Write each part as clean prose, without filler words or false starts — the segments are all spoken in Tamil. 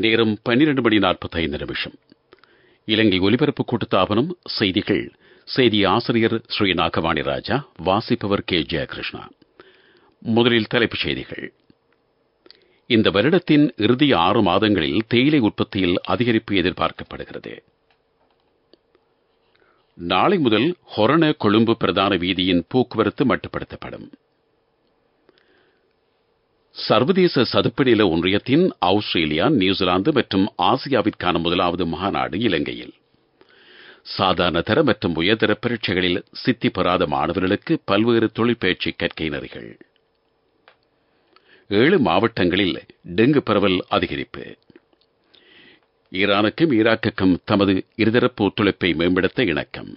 நேரம் 12:45. இலங்கை ஒலிபரப்பு கூட்டுத்தாபனம் செய்திகள். செய்தி ஆசிரியர் ஸ்ரீ நாகவாணி ராஜா. வாசிப்பவர் கே ஜெயகிருஷ்ணா. முதலில் தலைப்புச் செய்திகள். இந்த வருடத்தின் இறுதி 6 மாதங்களில் தேயிலை உற்பத்தியில் அதிகரிப்பு எதிர்பார்க்கப்படுகிறது. நாளை முதல் ஹொரண கொழும்பு பிரதான வீதியின் போக்குவரத்து மட்டுப்படுத்தப்படும். சர்வதேச சதுப்பு நில ஒன்றியத்தின் ஆஸ்திரேலியா, நியூசிலாந்து மற்றும் ஆசியாவிற்கான முதலாவது மாநாடு இலங்கையில். சாதாரண தர மற்றும் உயர்தர பரீட்சைகளில் சித்தி பெறாத மாணவர்களுக்கு பல்வேறு தொழிற்பயிற்சி கற்கை நெறிகள். 7 மாவட்டங்களில் டெங்கு பரவல் அதிகரிப்பு. ஈரானுக்கும் ஈராக்குக்கும் தமது இருதரப்பு ஒத்துழைப்பை மேம்படுத்த இணக்கம்.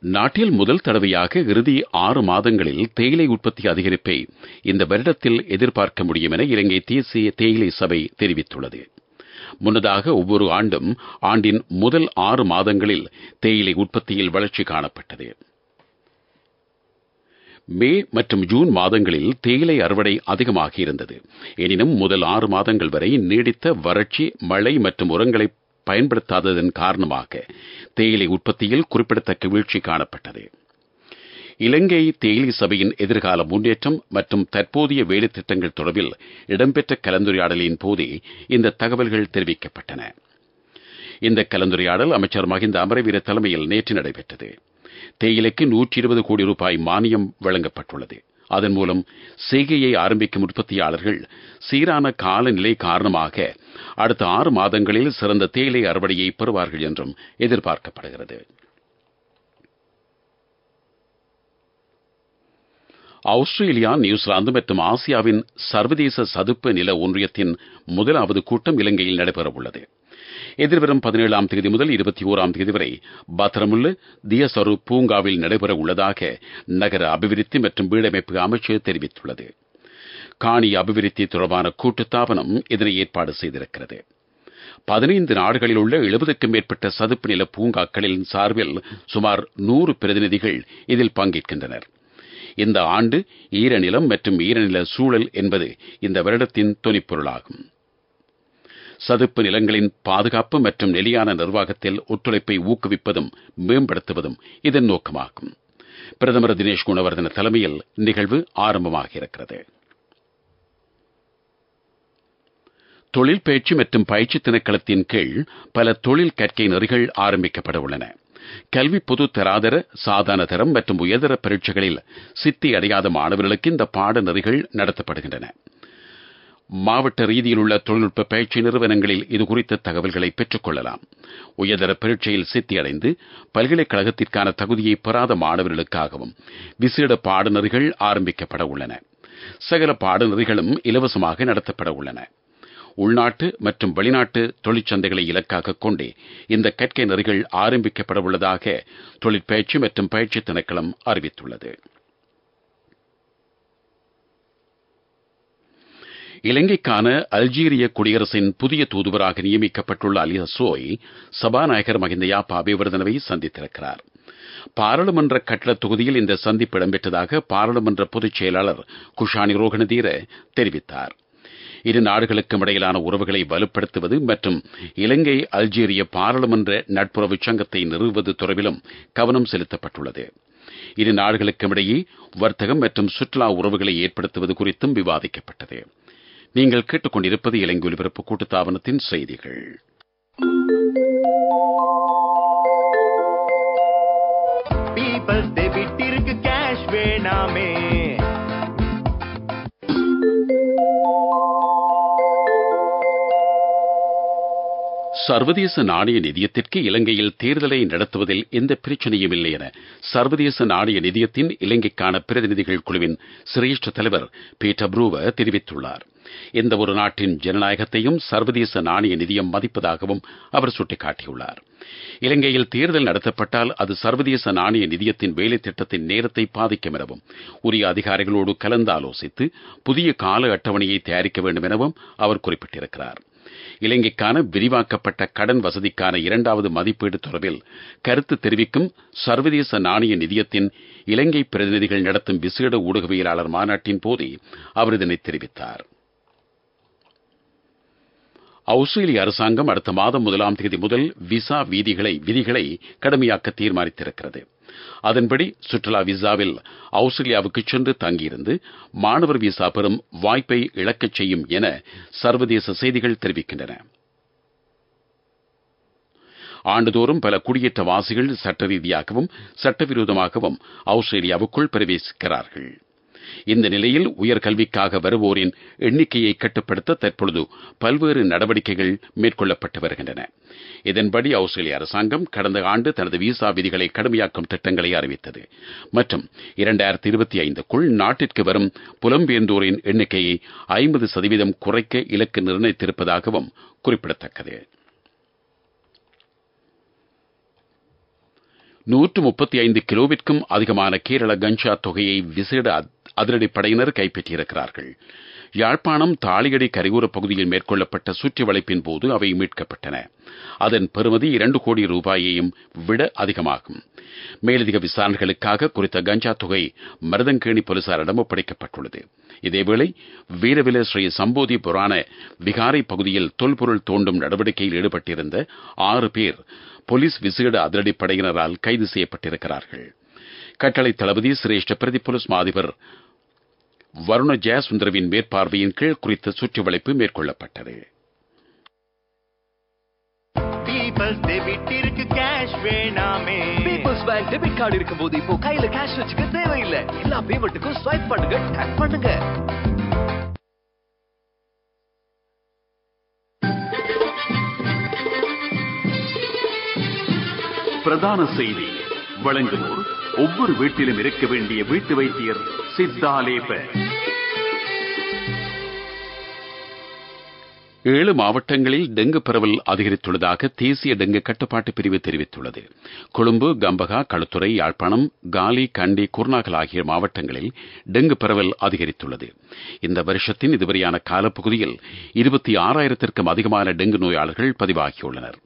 நாட்டில் முதல் தடவையாக இறுதி 6 மாதங்களில் தேயிலை உற்பத்தி அதிகரிப்பை இந்த வருடத்தில் எதிர்பார்க்க முடியும் என இலங்கை தேசிய தேயிலை சபை தெரிவித்துள்ளது. முன்னதாக ஒவ்வொரு ஆண்டும் ஆண்டின் முதல் 6 மாதங்களில் தேயிலை உற்பத்தியில் வளர்ச்சி காணப்பட்டது. மே மற்றும் ஜூன் மாதங்களில் தேயிலை அறுவடை அதிகமாக இருந்தது. எனினும் முதல் 6 மாதங்கள் வரை நீடித்த வறட்சி, மழை மற்றும் உரங்களை பயன்படுத்தாததன் காரணமாக தேயிலை உற்பத்தியில் குறிப்பிடத்தக்க வீழ்ச்சி காணப்பட்டது. இலங்கை தேயிலை சபையின் எதிர்கால முன்னேற்றம் மற்றும் தற்போதைய வேலை திட்டங்கள் தொடர்பில் இடம்பெற்ற கலந்துரையாடலின் போதே இந்த தகவல்கள் தெரிவிக்கப்பட்டன. இந்த கலந்துரையாடல் அமைச்சர் மஹிந்த அமரவீர தலைமையில் நேற்று நடைபெற்றது. தேயிலைக்கு 120 கோடி ரூபாய் மானியம் வழங்கப்பட்டுள்ளது. அதன் மூலம் செய்கையை ஆரம்பிக்கும் உற்பத்தியாளர்கள் சீரான காலநிலை காரணமாக அடுத்த 6 மாதங்களில் சிறந்த தேயிலை அறுவடையை பெறுவார்கள் என்றும் எதிர்பார்க்கப்படுகிறது. ஆஸ்திரேலியா, நியூசிலாந்து மற்றும் ஆசியாவின் சர்வதேச சதுப்பு நில ஒன்றியத்தின் முதலாவது கூட்டம் இலங்கையில் நடைபெறவுள்ளது. எதிர்வரும் 17ஆம் தேதி முதல் 21ஆம் தேதி வரை பத்திரமுள்ள தியசரு பூங்காவில் நடைபெற உள்ளதாக நகர அபிவிருத்தி மற்றும் வீடமைப்பு அமைச்சு தெரிவித்துள்ளது. காணி அபிவிருத்தி தொடர்பான கூட்டுத்தாபனம் இதனை ஏற்பாடு செய்திருக்கிறது. 15 நாடுகளில் உள்ள 70க்கும் மேற்பட்ட சதுப்பு நில பூங்காக்களின் சார்பில் சுமார் 100 பிரதிநிதிகள் இதில் பங்கேற்கின்றனர். இந்த ஆண்டு ஈரநிலம் மற்றும் ஈரநில சூழல் என்பது இந்த வருடத்தின் தொனிப்பொருளாகும். சதுப்பு நிலங்களின் பாதுகாப்பு மற்றும் நிலையான நிர்வாகத்தில் ஒத்துழைப்பை ஊக்குவிப்பதும் மேம்படுத்துவதும் இதன் நோக்கமாகும். பிரதமர் தினேஷ் குணவர்தன தலைமையில் நிகழ்வு ஆரம்பமாக இருக்கிறது. தொழில் பயிற்சி மற்றும் பயிற்சி திணைக்களத்தின் கீழ் பல தொழில் கற்கை நெறிகள் ஆரம்பிக்கப்பட உள்ளன. கல்வி பொது தராதர, சாதாரண தரம் மற்றும் உயர்தர பரீட்சைகளில் சித்தி அடையாத மாணவர்களுக்கு இந்த பாடநெறிகள் நடத்தப்படுகின்றன. மாவட்ட ரீதியில் உள்ள தொழில்நுட்ப பயிற்சி நிறுவனங்களில் இதுகுறித்த தகவல்களை பெற்றுக் கொள்ளலாம். உயர்தர பரீட்சையில் சித்தியடைந்து பல்கலைக்கழகத்திற்கான தகுதியை பெறாத மாணவர்களுக்காகவும் விசேட பாடநெறிகள் ஆரம்பிக்கப்பட உள்ளன. சகல பாடநெறிகளும் இலவசமாக நடத்தப்பட உள்ளன. உள்நாட்டு மற்றும் வெளிநாட்டு தொழிற்சந்தைகளை இலக்காக கொண்டே இந்த கற்கை நெறிகள் ஆரம்பிக்கப்பட உள்ளதாக தொழிற்பயிற்சி மற்றும் பயிற்சி திணைக்களம் அறிவித்துள்ளது. இலங்கைக்கான அல்ஜீரிய குடியரசின் புதிய தூதுவராக நியமிக்கப்பட்டுள்ள அலி ஹசோய் சபாநாயகர் மஹிந்த யாப்பா அபிவர்தனவை சந்தித்திருக்கிறார். பாராளுமன்ற கட்டட தொகுதியில் இந்த சந்திப்பு இடம்பெற்றதாக பாராளுமன்ற பொதுச் செயலாளர் குஷானி ரோகணதீர தெரிவித்தார். இரு நாடுகளுக்கும் இடையிலான உறவுகளை வலுப்படுத்துவது மற்றும் இலங்கை அல்ஜீரிய பாராளுமன்ற நட்புறவு சங்கத்தை நிறுவுவது தொடர்பிலும் கவனம் செலுத்தப்பட்டுள்ளது. இரு நாடுகளுக்கும் இடையே வர்த்தகம் மற்றும் சுற்றுலா உறவுகளை ஏற்படுத்துவது குறித்தும் விவாதிக்கப்பட்டது. நீங்கள் கேட்டுக்கொண்டிருப்பது இலங்கை ஒலிபரப்பு கூட்டுத்தாபனத்தின் செய்திகள். சர்வதேச நாணய நிதியத்திற்கு இலங்கையில் தேர்தலை நடத்துவதில் எந்த பிரச்சனையும் இல்லை என சர்வதேச நாணய நிதியத்தின் இலங்கைக்கான பிரதிநிதிகள் குழுவின் சிரேஷ்ட தலைவர் பீட்டர் ப்ரூவர் தெரிவித்துள்ளார். எந்த ஒரு நாட்டின் ஜனநாயகத்தையும் சர்வதேச நாணய நிதியம் மதிப்பதாகவும் அவர் சுட்டிக்காட்டியுள்ளார். இலங்கையில் தேர்தல் நடத்தப்பட்டால் அது சர்வதேச நாணய நிதியத்தின் வேலை திட்டத்தின் நேரத்தை பாதிக்கும் எனவும் உரிய அதிகாரிகளோடு கலந்தாலோசித்து புதிய கால அட்டவணையை தயாரிக்க வேண்டும் எனவும் அவர் குறிப்பிட்டிருக்கிறார். இலங்கைக்கான விரிவாக்கப்பட்ட கடன் வசதிக்கான இரண்டாவது மதிப்பீடு தொடர்பில் கருத்து தெரிவிக்கும் சர்வதேச நாணய நிதியத்தின் இலங்கை பிரதிநிதிகள் நடத்தும் விசேட ஊடகவியலாளர் மாநாட்டின் போதே அவர் இதனை தெரிவித்தார். ஆஸ்திரேலிய அரசாங்கம் அடுத்த மாதம் 1ஆம் தேதி முதல் விசா விதிகளை கடுமையாக்க தீர்மானித்திருக்கிறது. அதன்படி சுற்றுலா விசாவில் ஆஸ்திரேலியாவுக்கு சென்று தங்கியிருந்து மாணவர் விசா பெறும் வாய்ப்பை இழக்கச் செய்யும் என சர்வதேச செய்திகள் தெரிவிக்கின்றன. ஆண்டுதோறும் பல குடியேற்றவாசிகள் சட்ட ரீதியாகவும் சட்டவிரோதமாகவும் ஆஸ்திரேலியாவுக்குள் பிரவேசிக்கிறார்கள். இந்த நிலையில் உயர்கல்விக்காக வருவோரின் எண்ணிக்கையை கட்டுப்படுத்த தற்பொழுது பல்வேறு நடவடிக்கைகள் மேற்கொள்ளப்பட்டு வருகின்றன. இதன்படி ஆஸ்திரேலிய அரசாங்கம் கடந்த ஆண்டு தனது விசா விதிகளை கடுமையாக்கும் திட்டங்களை அறிவித்தது மற்றும் 2025க்குள் நாட்டிற்கு வரும் புலம்பெயர்ந்தோரின் எண்ணிக்கையை 50% குறைக்க இலக்கு நிர்ணயித்திருப்பதாகவும் குறிப்பிடத்தக்கது. 135 கிலோவிற்கும் அதிகமான கேரள கஞ்சா தொகையை விசேட அதிரடிப்படையினர் கைப்பற்றியிருக்கிறார்கள். யாழ்ப்பாணம் தாளியடி கரையோரப் பகுதியில் மேற்கொள்ளப்பட்ட சுற்றி வளைப்பின் போது அவை மீட்கப்பட்டன. அதன் பெறுமதி 2 கோடி ரூபாயையும் விட அதிகமாகும். மேலதிக விசாரணைகளுக்காக குறித்த கஞ்சா தொகை மருதங்கேணி போலீசாரிடம் ஒப்படைக்கப்பட்டுள்ளது. இதேவேளை வீரவில ஸ்ரீ சம்போதி புராண விகாரை பகுதியில் தொல்பொருள் தோண்டும் நடவடிக்கையில் ஈடுபட்டிருந்த 6 பேர் போலீஸ் விசேட அதிரடிப்படையினரால் கைது செய்யப்பட்டிருக்கிறார்கள். கட்டளை தளபதி சிரேஷ்ட பிரதி போலீஸ் மாதிபர் வருண ஜெயசுந்தரவின் மேற்பார்வையின் கீழ் குறித்த சுற்றி வளைப்பு மேற்கொள்ளப்பட்டது. பீப்பிள்ஸ் பேங்க் டெபிட் கார்டு இருக்கும்போது இப்போ கையில கேஷ் வச்சுக்க தேவையில்லை. எல்லா பேமெண்ட்டுக்கும் ஸ்வைப் பண்ணுங்க, டேப் பண்ணுங்க. பிரதான செய்தி வழங்குவோர் ஒவ்வொரு வீட்டிலும் இருக்க வேண்டிய வீட்டு வைத்தியர் சித்தாலேப. 7 மாவட்டங்களில் டெங்கு பரவல் அதிகரித்துள்ளதாக தேசிய டெங்கு கட்டுப்பாட்டு பிரிவு தெரிவித்துள்ளது. கொழும்பு, கம்பகா, களுத்துறை, யாழ்ப்பாணம், காலி, கண்டி, குர்நாகல் ஆகிய மாவட்டங்களில் டெங்கு பரவல் அதிகரித்துள்ளது. இந்த வருஷத்தின் இதுவரையான காலப்பகுதியில் 26,000க்கும் அதிகமான டெங்கு நோயாளர்கள் பதிவாகியுள்ளனர்.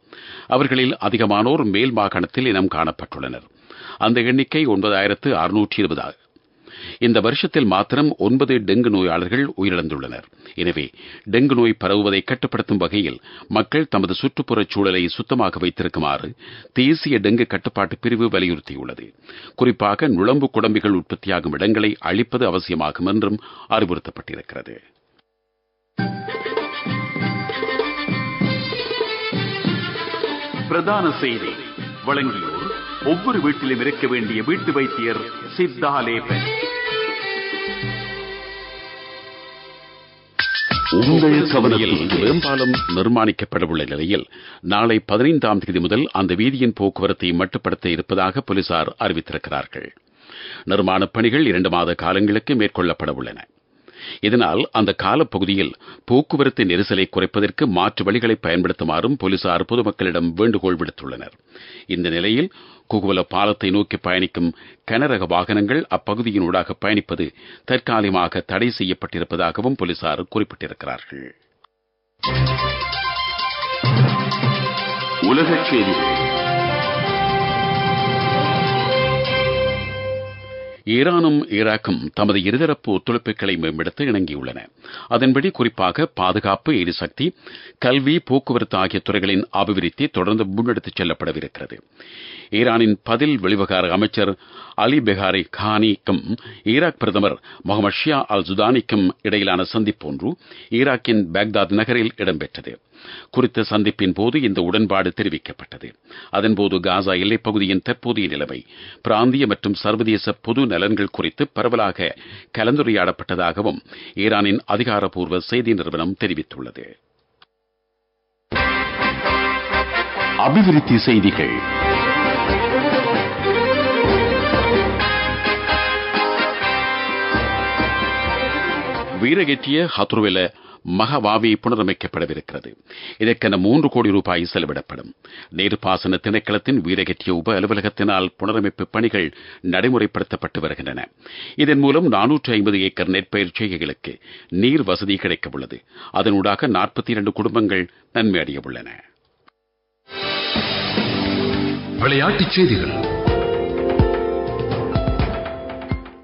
அவர்களில் அதிகமானோர் மேல் மாகாணத்தில் இனம் காணப்பட்டுள்ளனர். அந்த எண்ணிக்கை 9,620. இந்த வருஷத்தில் மாத்திரம் 9 டெங்கு நோயாளர்கள் உயிரிழந்துள்ளனர். எனவே டெங்கு நோய் பரவுவதை கட்டுப்படுத்தும் வகையில் மக்கள் தமது சுற்றுப்புறச் சூழலை சுத்தமாக வைத்திருக்குமாறு தேசிய டெங்கு கட்டுப்பாட்டு பிரிவு வலியுறுத்தியுள்ளது. குறிப்பாக நுளம்பு குடம்பிகள் உற்பத்தியாகும் இடங்களை அழிப்பது அவசியமாகும் என்றும் அறிவுறுத்தப்பட்டிருக்கிறது. பிரதான செய்தி வழங்கியோர் ஒவ்வொரு வீட்டிலும் இருக்க வேண்டிய வீட்டு வைத்தியர் சித்தாலேபன். உங்கள் கவனியில் மேம்பாலம் நிர்மாணிக்கப்படவுள்ள நிலையில் நாளை 15ஆம் தேதி முதல் அந்த வீதியின் போக்குவரத்தை மட்டுப்படுத்த இருப்பதாக போலீசார் அறிவித்திருக்கிறார்கள். நிர்மாணப் பணிகள் 2 மாத காலங்களுக்கு மேற்கொள்ளப்பட உள்ளன. இதனால் அந்த காலப்பகுதியில் போக்குவரத்து நெரிசலை குறைப்பதற்கு மாற்று வழிகளை பயன்படுத்துமாறும் போலீசார் பொதுமக்களிடம் வேண்டுகோள் விடுத்துள்ளனர். இந்த நிலையில் குகுவல பாலத்தை நோக்கி பயணிக்கும் கனரக வாகனங்கள் அப்பகுதியினூடாக பயணிப்பது தற்காலிகமாக தடை செய்யப்பட்டிருப்பதாகவும் போலீசார் குறிப்பிட்டிருக்கிறார்கள். உலகச் செய்திகள். ஈரானும் ஈராக்கும் தமது இருதரப்பு ஒத்துழைப்புகளை மேம்படுத்த இணங்கியுள்ளன. அதன்படி குறிப்பாக பாதுகாப்பு, எரிசக்தி, கல்வி, போக்குவரத்து ஆகிய துறைகளின் அபிவிருத்தி தொடர்ந்து முன்னெடுத்துச் செல்லப்படவிருக்கிறது. ஈரானின் பதில் வெளிவகார அமைச்சர் அலி பெஹாரி கானிக்கும் ஈராக் பிரதமர் முகமது ஷியா அல் சுதானிக்கும் இடையிலான சந்திப்பு ஒன்று ஈராக்கின் பாக்தாத் நகரில் இடம்பெற்றது. குறித்த சந்திப்பின் போது இந்த உடன்பாடு தெரிவிக்கப்பட்டது. அதன்போது காசா எல்லைப் பகுதியின் தற்போதைய நிலைமை, பிராந்திய மற்றும் சர்வதேச பொது நலன்கள் குறித்து பரவலாக கலந்துரையாடப்பட்டதாகவும் ஈரானின் அதிகாரப்பூர்வ செய்தி நிறுவனம் தெரிவித்துள்ளது. அபிவிருத்தி செய்திகள். வீரகேற்றிய ஹத்துருவெல மகவாவி புனரமைக்கப்படவிருக்கிறது. இதற்கென 3 கோடி ரூபாய் செலவிடப்படும். நீர்ப்பாசன திணைக்களத்தின் வீரகற்றிய உப அலுவலகத்தினால் புனரமைப்பு பணிகள் நடைமுறைப்படுத்தப்பட்டு வருகின்றன. இதன் மூலம் 450 ஏக்கர் நெற்பயிர் செய்கைகளுக்கு நீர் வசதி கிடைக்கவுள்ளது. அதனூடாக 42 குடும்பங்கள் நன்மை அடைய உள்ளன. விளையாட்டுச் செய்திகள்.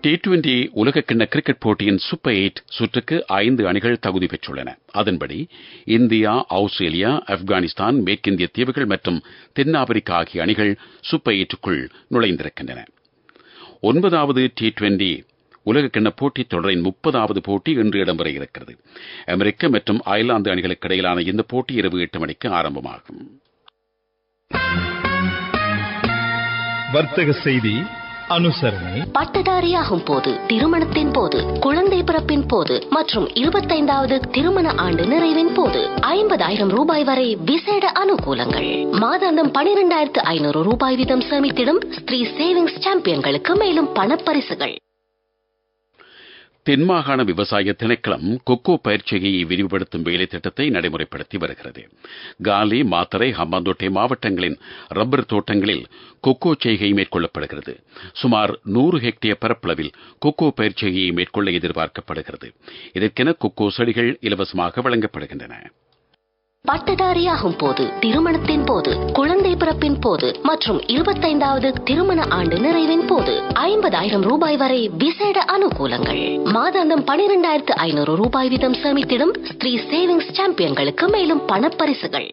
T20 உலகக்கிண்ண கிரிக்கெட் போட்டியின் சூப்பர் 8 சுற்றுக்கு 5 அணிகள் தகுதி பெற்றுள்ளன. அதன்படி இந்தியா, ஆஸ்திரேலியா, ஆப்கானிஸ்தான், மேற்கிந்திய தீவுகள் மற்றும் தென்னாப்பிரிக்கா ஆகிய அணிகள் சூப்பர் 8க்குள் நுழைந்திருக்கின்றன. 9வது T20 உலகக்கிண்ண போட்டித் தொடரின் 30வது போட்டி இன்று இடம்பெற இருக்கிறது. அமெரிக்க மற்றும் அயர்லாந்து அணிகளுக்கு இடையிலான இந்த போட்டி இரவு 8 மணிக்கு ஆரம்பமாகும். வர்த்தக செய்தி அனுசரணை. பட்டதாரியாகும் போது, திருமணத்தின் போது, குழந்தை பிறப்பின் போது மற்றும் 25வது திருமண ஆண்டு நிறைவின் போது 50,000 ரூபாய் வரை விசேட அனுகூலங்கள். மாதாந்தம் 12,500 ரூபாய் வீதம் சேமித்திடும் ஸ்ரீ சேவிங்ஸ் சாம்பியன்களுக்கு மேலும் பணப்பரிசுகள். தென்மாகாண விவசாய திணைக்களம் கொக்கோ பயிர்ச்செய்கையை விரிவுபடுத்தும் வேலை திட்டத்தை நடைமுறைப்படுத்தி வருகிறது. காலி, மாத்தறை, ஹம்பாந்தோட்டை மாவட்டங்களின் ரப்பர் தோட்டங்களில் கொக்கோ செய்கை மேற்கொள்ளப்படுகிறது. சுமார் 100 ஹெக்டேர் பரப்பளவில் கொக்கோ பயிர்ச்செய்கையை மேற்கொள்ள எதிர்பார்க்கப்படுகிறது. இதற்கென கொக்கோ செடிகள் இலவசமாக வழங்கப்படுகின்றன. பட்டதாரியாகும் போது, திருமணத்தின் போது, குழந்தை பிறப்பின் போது மற்றும் 25வது திருமண ஆண்டு நிறைவின் போது 50,000 ரூபாய் வரை விசேட அனுகூலங்கள். மாதாந்தம் 12,500 ரூபாய் வீதம் சேமித்திடும் ஸ்ரீ சேவிங்ஸ் சாம்பியன்களுக்கு மேலும் பணப்பரிசுகள்.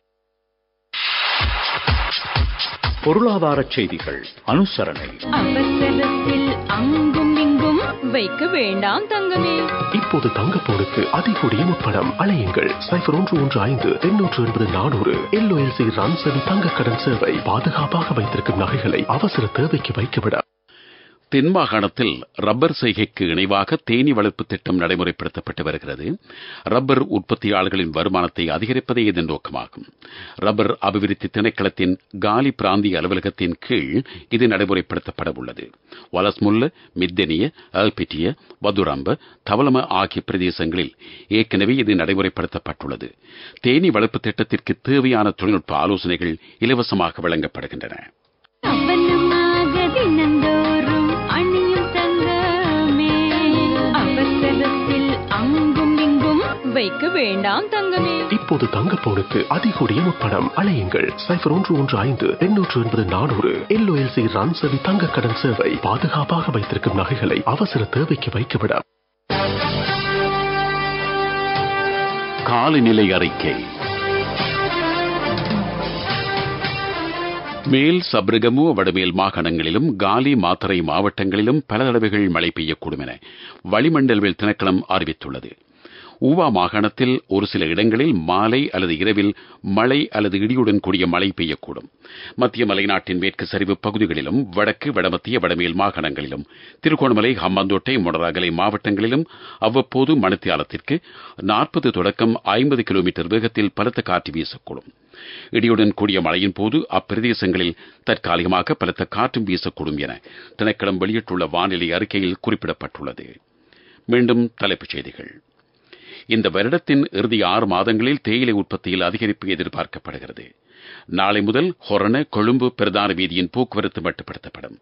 பொருளாதார செய்திகள் அனுசரணை. அவசரத்தில் அங்கும் இங்கும் வைக்க வேண்டாம் தங்கமே. இப்போது தங்கப்போனுக்கு அதிகூடிய முப்படம். அலையுங்கள் 0115-880-400. LOLC ரன்சவி தங்க கடன் சேவை. பாதுகாப்பாக வைத்திருக்கும் நகைகளை அவசர தேவைக்கு வைக்கவிட. தென்மாகாணத்தில் ரப்பர் செய்கைக்கு இணைவாக தேனீ வளர்ப்பு திட்டம் நடைமுறைப்படுத்தப்பட்டு வருகிறது. ரப்பர் உற்பத்தியாளர்களின் வருமானத்தை அதிகரிப்பதே இதன் நோக்கமாகும். ரப்பர் அபிவிருத்தி திணைக்களத்தின் காலி பிராந்திய அலுவலகத்தின் கீழ் இது நடைமுறைப்படுத்தப்பட உள்ளது. வலஸ்முல்ல, மித்தனிய, அல்பிட்டிய, வதுரம்ப, தவளம ஆகிய பிரதேசங்களில் ஏற்கனவே இது நடைமுறைப்படுத்தப்பட்டுள்ளது. தேனீ வளர்ப்பு திட்டத்திற்கு தேவையான தொழில்நுட்ப ஆலோசனைகள் இலவசமாக வழங்கப்படுகின்றன. வைக்க வேண்டாம் தங்கமே. இப்போது தங்கப்போனுக்கு அதிகூடிய முப்படம். அலையுங்கள் 0115-880-400. LOLC ரன்சவி தங்க கடன் சேவை. பாதுகாப்பாக வைத்திருக்கும் நகைகளை அவசர தேவைக்கு வைக்கவிட. காலநிலை அறிக்கை. மேல் சப்ரகமு, வடமேல் மாகாணங்களிலும் காலி, மாத்தறை மாவட்டங்களிலும் பல தடவைகள் மழை பெய்யக்கூடும் என வளிமண்டலவியல் திணைக்களம் அறிவித்துள்ளது. ஊவா மாகாணத்தில் ஒரு சில இடங்களில் மாலை அல்லது இரவில் மழை அல்லது இடியுடன் கூடிய மழை பெய்யக்கூடும். மத்திய மலைநாட்டின் மேற்கு சரிவு பகுதிகளிலும் வடக்கு, வடமத்திய, வடமேல் மாகாணங்களிலும் திருகோணமலை, ஹம்பாந்தோட்டை, மொனராகலை மாவட்டங்களிலும் அவ்வப்போது மணித்தியாலத்திற்கு 40 தொடக்கம் 50 கிலோமீட்டர் வேகத்தில் பலத்த காற்று வீசக்கூடும். இடியுடன் கூடிய மழையின் போது அப்பிரதேசங்களில் தற்காலிகமாக பலத்த காற்றும் வீசக்கூடும் என திணைக்களம் வெளியிட்டுள்ள வானிலை அறிக்கையில் குறிப்பிடப்பட்டுள்ளது. மீண்டும் தலைப்புச் செய்திகள். இந்த வருடத்தின் இறுதி 6 மாதங்களில் தேயிலை உற்பத்தியில் அதிகரிப்பு எதிர்பார்க்கப்படுகிறது. நாளை முதல் ஹொரண, கொழும்பு பிரதான வீதியின் போக்குவரத்து மட்டுப்படுத்தப்படும்.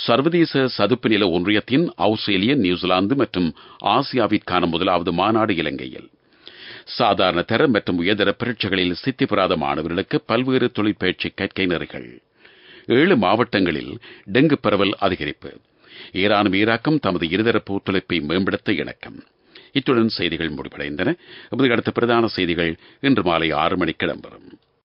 சர்வதேச சதுப்பு நில ஒன்றியத்தின் ஆஸ்திரேலியா, நியூசிலாந்து மற்றும் ஆசியாவிற்கான 1வது மாநாடு இலங்கையில். சாதாரண தர மற்றும் உயர்தர பரீட்சைகளில் சித்தி பெறாத மாணவர்களுக்கு பல்வேறு தொழிற்பயிற்சி கற்கை நெறிகள். 7 மாவட்டங்களில் டெங்கு பரவல் அதிகரிப்பு. ஈரானும் ஈராக்கும் தமது இருதரப்பு ஒத்துழைப்பை மேம்படுத்த இணக்கம். இத்துடன் செய்திகள் முடிவடைந்தன. அடுத்த பிரதான செய்திகள் இன்று மாலை 6 மணிக்கு இடம்பெறும்.